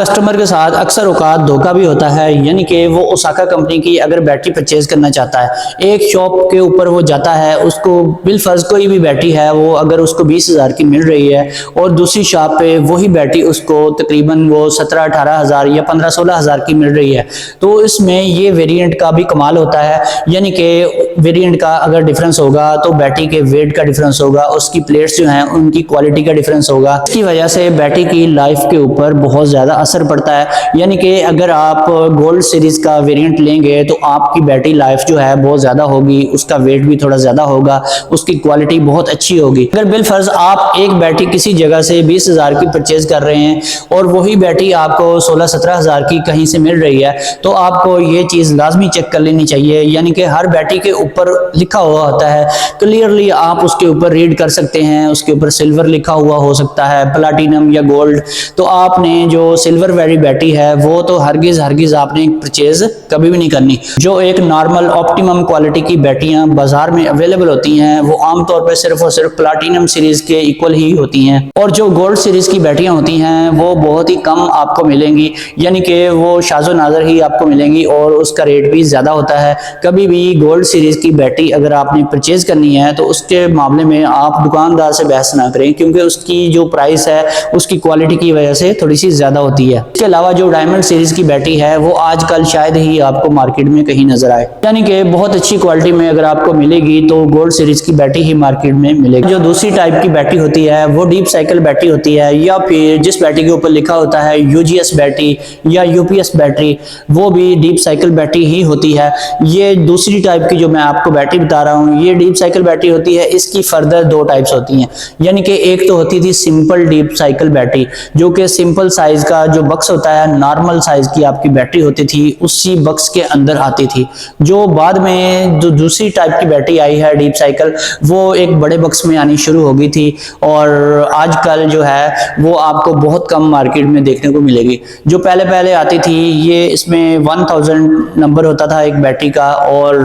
Customer के साथ अक्सर औकात धोखा भी होता है, यानी कि वो ओसाका कंपनी की अगर बैटरी परचेज करना चाहता है, एक शॉप के ऊपर वो जाता है, उसको बिलफर्ज कोई भी बैटरी है वो अगर उसको 20,000 की मिल रही है और दूसरी शॉप पे वही बैटरी उसको तकरीबन वो 17-18,000 या 15-16,000 की मिल रही है, तो इसमें ये वेरिएंट का भी कमाल होता है। यानी कि वेरिएंट का अगर डिफरेंस होगा तो बैटरी के वेट का डिफरेंस होगा, उसकी प्लेट्स जो हैं उनकी क्वालिटी का डिफरेंस होगा। इसकी वजह से बैटरी की लाइफ के ऊपर बहुत ज़्यादा असर पड़ता है। यानी कि अगर आप गोल्ड सीरीज का वेरिएंट लेंगे तो आपकी बैटरी लाइफ जो है बहुत ज़्यादा होगी, उसका वेट भी थोड़ा ज़्यादा होगा, उसकी क्वालिटी बहुत अच्छी होगी। अगर बिलफर्ज आप एक बैटरी किसी जगह से 20,000 की परचेज कर रहे हैं और वही बैटरी आपको 16-17,000 की कहीं से मिल रही है, तो आपको ये चीज़ लाजमी चेक कर लेनी चाहिए। यानी कि हर बैटरी के ऊपर लिखा हुआ होता है, क्लियरली आप उसके ऊपर रीड कर सकते हैं, उसके ऊपर सिल्वर लिखा हुआ हो सकता है, प्लाटिनम या गोल्ड। तो आपने जो सिल्वर वाली बैटरी है वो तो हरगिज आपने परचेज कभी भी नहीं करनी। जो एक नॉर्मल ऑप्टिमम क्वालिटी की बैटरियां बाजार में अवेलेबल होती हैं वो आमतौर पर सिर्फ और सिर्फ प्लाटिनम सीरीज के इक्वल ही होती हैं, और जो गोल्ड सीरीज की बैटरियां होती हैं वो बहुत ही कम आपको मिलेंगी, यानी कि वो शाज़ो नाज़र ही आपको मिलेंगी और उसका रेट भी ज़्यादा होता है। कभी भी गोल्ड सीरीज की बैटरी अगर आपने परचेज करनी है तो उसके मामले में आप दुकानदार से बहस ना करें, क्योंकि उसकी जो प्राइस है उसकी क्वालिटी की वजह से थोड़ी सी ज़्यादा होती है। इसके अलावा जो डायमंड सीरीज की बैटरी है वो आजकल शायद ही आपको मार्केट में कहीं नजर आए, यानी कि बहुत अच्छी क्वालिटी में अगर आपको मिलेगी तो गोल्ड सीरीज की बैटरी ही मार्केट में मिलेगी। जो दूसरी टाइप की बैटरी होती है वो डीप साइकिल बैटरी होती है, या फिर जिस बैटरी के ऊपर लिखा होता है यूजीएस बैटरी या यूपीएस बैटरी, वो भी डीप साइकिल बैटरी ही होती है। ये दूसरी टाइप की जो मैं आपको बैटरी बता रहा हूँ ये डीप साइकिल बैटरी होती है। इसकी फर्दर दो टाइप्स होती हैं, यानी कि एक तो होती थी सिंपल डीप साइकिल बैटरी, जो कि सिंपल साइज का जो बक्स होता है, नॉर्मल साइज की आपकी बैटरी होती थी, उसी बक्स के अंदर आती थी। जो बाद में जो दूसरी टाइप की बैटरी आई है डीप साइकिल, वो एक बड़े बक्स में आनी शुरू हो गई थी और आजकल जो है वो आपको बहुत कम मार्केट में देखने को मिलेगी। जो पहले पहले आती थी ये इसमें 1000 नंबर होता था एक बैटरी का और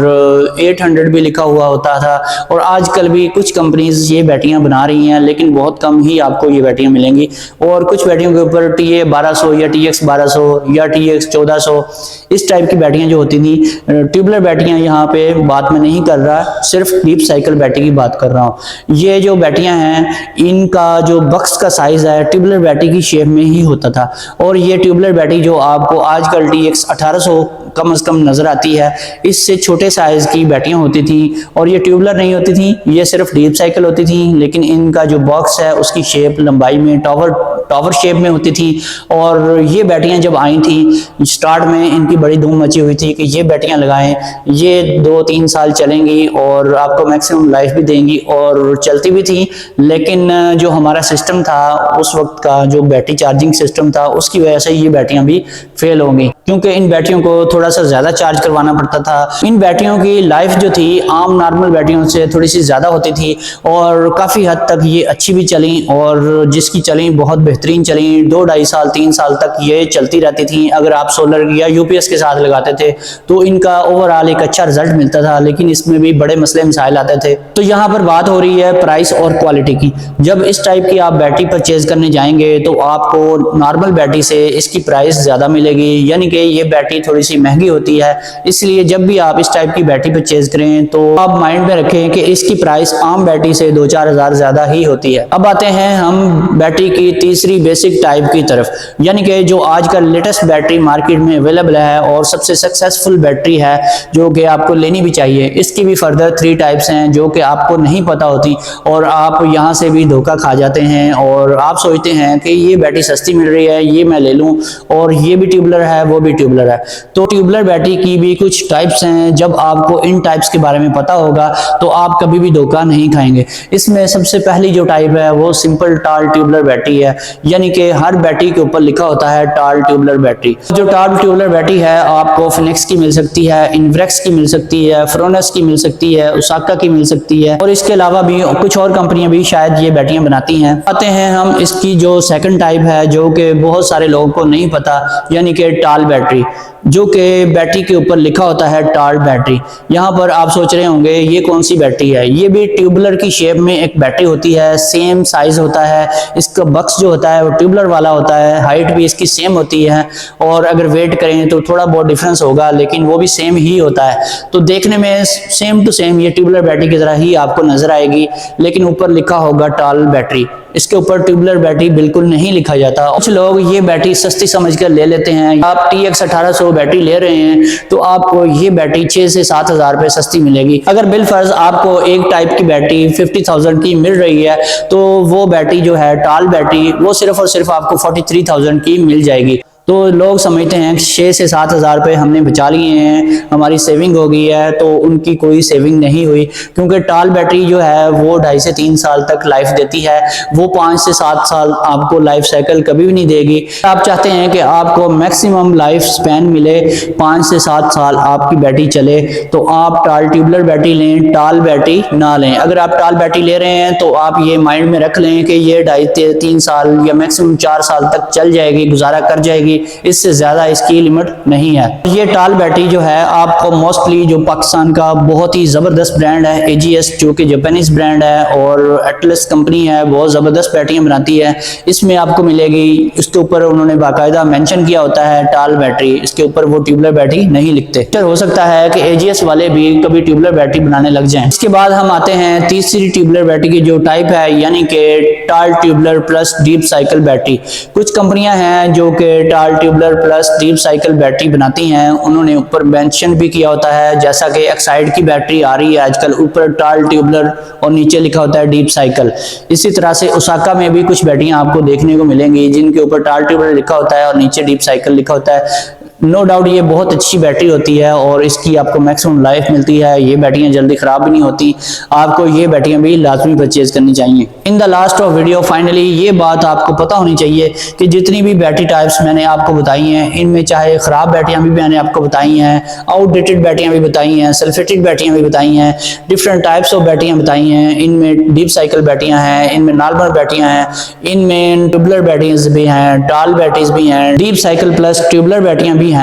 800 भी लिखा हुआ होता था, और आजकल भी कुछ कंपनीज ये बैटरियां बना रही हैं लेकिन बहुत कम ही आपको ये बैटरियां मिलेंगी। और कुछ बैटरियों के ऊपर TA1200 या TX1200 या TX1400 इस टाइप की बैटरियां जो होती थी। ट्यूबलर बैटरियां यहाँ पे बात में नहीं कर रहा, सिर्फ डीप साइकिल बैटरी की बात कर रहा हूँ। ये जो बैटरियां हैं इनका जो बक्स का साइज है ट्यूबलर बैटरी की शेप में ही होता था, और ये ट्यूबलर बैटरी जो आपको आजकल TX1800 कम से कम नजर आती है, इससे छोटे साइज की बैटरियां होती थी और ये ट्यूबलर नहीं होती थी, ये सिर्फ डीप साइकिल होती थी। लेकिन इनका जो बॉक्स है उसकी शेप लंबाई में टावर शेप में होती थी। और ये बैटरियां जब आई थी स्टार्ट में इनकी बड़ी धूम मची हुई थी कि ये बैटरियां लगाएं, ये 2-3 साल चलेंगी और आपको मैक्सिमम लाइफ भी देंगी, और चलती भी थी। लेकिन जो हमारा सिस्टम था उस वक्त का, जो बैटरी चार्जिंग सिस्टम था, उसकी वजह से ये बैटरियां भी फेल होंगी, क्योंकि इन बैटरियों को थोड़ा सा ज्यादा चार्ज करवाना पड़ता था। इन बैटरियों की लाइफ जो थी आम नॉर्मल बैटरियों से थोड़ी सी ज्यादा होती थी और काफी हद तक ये अच्छी भी चली, और जिसकी चली बहुत बेहतरीन चली, 2-2.5 साल 3 साल तक ये चलती रहती थी। अगर आप सोलर या यूपीएस के साथ लगाते थे तो इनका ओवरऑल एक अच्छा रिजल्ट मिलता था, लेकिन इसमें भी बड़े मसले मसाइल आते थे। तो यहाँ पर बात हो रही है प्राइस और क्वालिटी की। जब इस टाइप की आप बैटरी परचेज करने जाएंगे तो आपको नॉर्मल बैटरी से इसकी प्राइस ज्यादा मिलेगी, यानी कि ये बैटरी थोड़ी सी महंगी होती है। इसलिए जब भी आप इस टाइप की बैटरी परचेज करें तो आप माइंड में रखें कि इसकी प्राइस आम बैटरी से 2-4 हज़ार ज्यादा ही होती है। अब आते हैं हम बैटरी की तीसरी बेसिक टाइप की तरफ, यानी कि जो आजकल लेटेस्ट बैटरी मार्केट में अवेलेबल है और सबसे सक्सेसफुल बैटरी है जो कि आपको लेनी भी चाहिए। इसकी भी फर्दर 3 टाइप्स हैं जो कि आपको नहीं पता होती, और आप यहाँ से भी धोखा खा जाते हैं और आप सोचते हैं कि ये बैटरी सस्ती मिल रही है, ये मैं ले लूँ, और ये भी ट्यूबलर है वो भी ट्यूबलर है। तो ट्यूबलर बैटरी की भी कुछ टाइप्स हैं। जब आपको इन टाइप्स के बारे में पता होगा तो आप कभी भी धोखा नहीं खाएंगे। इसमें सबसे पहली जो टाइप है वो सिंपल टाल ट्यूबलर बैटरी है, यानी कि हर बैटरी के ऊपर लिखा होता है टाल ट्यूबलर बैटरी। जो टाल ट्यूबलर बैटरी है आपको फिनिक्स की मिल सकती है, इन्वेक्स की मिल सकती है, फ्रोनस की मिल सकती है, ओसाका की मिल सकती है, और इसके अलावा भी कुछ और कंपनियां भी शायद ये बैटरियां बनाती हैं। आते हैं हम इसकी जो सेकंड टाइप है जो कि बहुत सारे लोगों को नहीं पता, यानी यानी कि टाल बैटरी, जो कि बैटरी के ऊपर लिखा होता है टाल बैटरी। यहाँ पर आप सोच रहे होंगे ये कौन सी बैटरी है। ये भी ट्यूबुलर की शेप में एक बैटरी होती है, सेम साइज होता है, इसका बक्स जो होता है वो ट्यूबुलर वाला होता है, हाइट भी इसकी सेम होती है, और अगर वेट करें तो थोड़ा बहुत डिफरेंस होगा लेकिन वो भी सेम ही होता है। तो देखने में सेम टू सेम ये ट्यूबुलर बैटरी की तरह ही आपको नजर आएगी, लेकिन ऊपर लिखा होगा टाल बैटरी, इसके ऊपर ट्यूबुलर बैटरी बिल्कुल नहीं लिखा जाता। कुछ लोग ये बैटरी सस्ती समझकर ले लेते हैं। आप TX 1800 बैटरी ले रहे हैं तो आपको ये बैटरी 6 से 7 हज़ार रुपये सस्ती मिलेगी। अगर बिलफर्ज आपको एक टाइप की बैटरी 50,000 की मिल रही है तो वो बैटरी जो है टाल बैटरी वो सिर्फ और सिर्फ आपको 43,000 की मिल जाएगी। तो लोग समझते हैं कि 6 से 7 हज़ार रुपये हमने बचा लिए हैं, हमारी सेविंग हो गई है, तो उनकी कोई सेविंग नहीं हुई, क्योंकि टाल बैटरी जो है वो 2.5 से 3 साल तक लाइफ देती है, वो 5 से 7 साल आपको लाइफ साइकिल कभी भी नहीं देगी। आप चाहते हैं कि आपको मैक्सिमम लाइफ स्पैन मिले, 5 से 7 साल आपकी बैटरी चले, तो आप टाल ट्यूबुलर बैटरी लें, टाल बैटरी ना लें। अगर आप टाल बैटरी ले रहे हैं तो आप ये माइंड में रख लें कि ये 2.5 से 3 साल या मैक्सिमम 4 साल तक चल जाएगी, गुजारा कर जाएगी, इससे ज्यादा इसकी लिमिट नहीं है। ये टाल बैटरी जो है आपको मोस्टली जो पाकिस्तान का बहुत ही जबरदस्त ब्रांड है AGS, जो कि जापानीज ब्रांड है, और एटलस कंपनी है, बहुत जबरदस्त बैटरियां बनाती है, इसमें आपको मिलेगी। इसके ऊपर उन्होंने बाकायदा मेंशन किया होता है टाल बैटरी, इसके ऊपर वो ट्यूबुलर बैटरी नहीं लिखते। हो सकता है कि AGS वाले भी कभी ट्यूबुलर बैटरी बनाने लग जाएं। इसके बाद हम आते हैं तीसरी ट्यूबुलर बैटरी की जो टाइप है, यानी कि टाल tubular plus deep cycle battery. कुछ कंपनियां हैं जो कि टाल tubular plus deep cycle battery बनाती हैं, उन्होंने ऊपर मेंशन भी किया होता है, जैसा कि एक्साइड की बैटरी आ रही है आजकल, ऊपर टाल ट्यूबुलर और नीचे लिखा होता है डीप साइकिल। इसी तरह से ओसाका में भी कुछ बैटरियां आपको देखने को मिलेंगी जिनके ऊपर टाल ट्यूबुलर लिखा होता है और नीचे डीप साइकिल लिखा होता है। नो डाउट ये बहुत अच्छी बैटरी होती है और इसकी आपको मैक्सिमम लाइफ मिलती है, ये बैटरियां जल्दी खराब भी नहीं होती। आपको ये बैटरियां भी लाजमी परचेज करनी चाहिए। In the last of video finally ये बात आपको पता होनी चाहिए कि जितनी भी बैटरी टाइप्स मैंने आपको बताई हैं, इनमें चाहे खराब बैटरियां भी मैंने आपको बताई हैं, आउटडेटेड बैटरियां भी बताई हैं, सल्फेटेड बैटरियां भी बताई हैं, डिफरेंट टाइप्स ऑफ बैटरियां बताई हैं। इनमें डीप साइकिल बैटरियां हैं, इनमें नॉर्मल बैटरियां हैं, इनमें ट्यूबुलर बैटरीज भी हैं, टाल बैटरीज भी हैं, डीप साइकिल प्लस ट्यूबुलर बैटरियां भी हैं।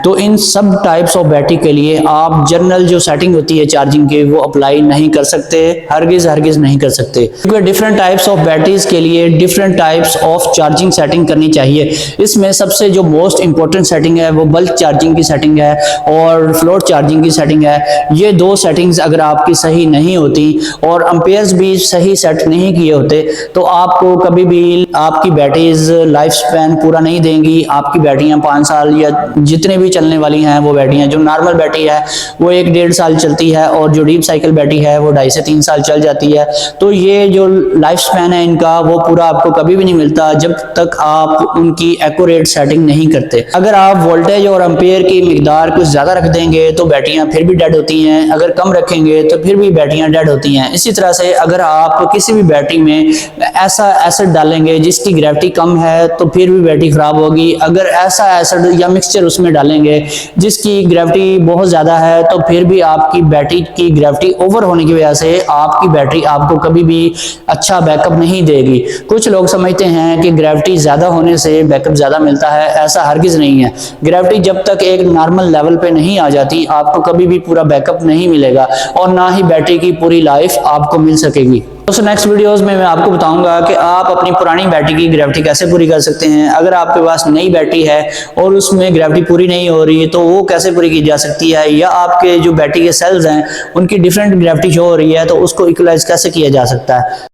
तो इन सब टाइप्स ऑफ बैटरी के लिए आप जनरल जो सेटिंग होती है चार्जिंग की वो अप्लाई नहीं कर सकते, हरगिज नहीं कर सकते, क्योंकि डिफरेंट टाइप्स ऑफ बैटरीज के लिए different types of charging setting करनी चाहिए। इसमें सबसे जो मोस्ट इंपॉर्टेंट सेटिंग है वो बल्क चार्जिंग की सेटिंग है और फ्लोट चार्जिंग की सेटिंग है। ये दो सेटिंग्स अगर आपकी सही नहीं होती और एम्पेयर्स भी सही सेट नहीं किए होते तो आपको कभी भी आपकी बैटरीज लाइफ स्पैन पूरा नहीं देंगी। आपकी बैटरियां 5 साल या जितने भी चलने वाली हैं वो बैटरियां, जो नॉर्मल बैटरी है वो 1-1.5 साल चलती है और जो डीप साइकिल बैटरी है वो 2.5 से 3 साल चल जाती है। तो ये जो लाइफ स्पैन है इनका वो पूरा आपको कभी भी नहीं मिलता जब तक आप उनकी एक्यूरेट सेटिंग नहीं करते। अगर आप वोल्टेज और एम्पेयर की मिकदार कुछ ज्यादा रख देंगे तो बैटरियां फिर भी डेड होती हैं, अगर कम रखेंगे तो फिर भी बैटरियां डेड होती हैं। इसी तरह से अगर आप किसी भी बैटरी में ऐसा एसिड डालेंगे जिसकी ग्रेविटी कम है तो फिर भी बैटरी खराब होगी। अगर ऐसा एसिड या मिक्सचर उसमें डालेंगे जिसकी ग्रेविटी बहुत ज्यादा है तो फिर भी आपकी बैटरी की ग्रेविटी ओवर होने की वजह से आपकी बैटरी आपको कभी भी अच्छा बैकअप नहीं देगी। कुछ लोग समझते हैं कि ग्रेविटी ज्यादा होने से बैकअप ज्यादा मिलता है, ऐसा हरगिज नहीं है। ग्रेविटी जब तक एक नॉर्मल लेवल पे नहीं आ जाती आपको कभी भी पूरा बैकअप नहीं मिलेगा और ना ही बैटरी की पूरी लाइफ आपको मिल सकेगी। दोस्तों नेक्स्ट वीडियोस में मैं आपको बताऊंगा कि आप अपनी पुरानी बैटरी की ग्रेविटी कैसे पूरी कर सकते हैं। अगर आपके पास नई बैटरी है और उसमें ग्रेविटी पूरी नहीं हो रही है तो वो कैसे पूरी की जा सकती है, या आपके जो बैटरी के सेल्स हैं उनकी डिफरेंट ग्रेविटी शो हो रही है तो उसको इक्वलाइज कैसे किया जा सकता है।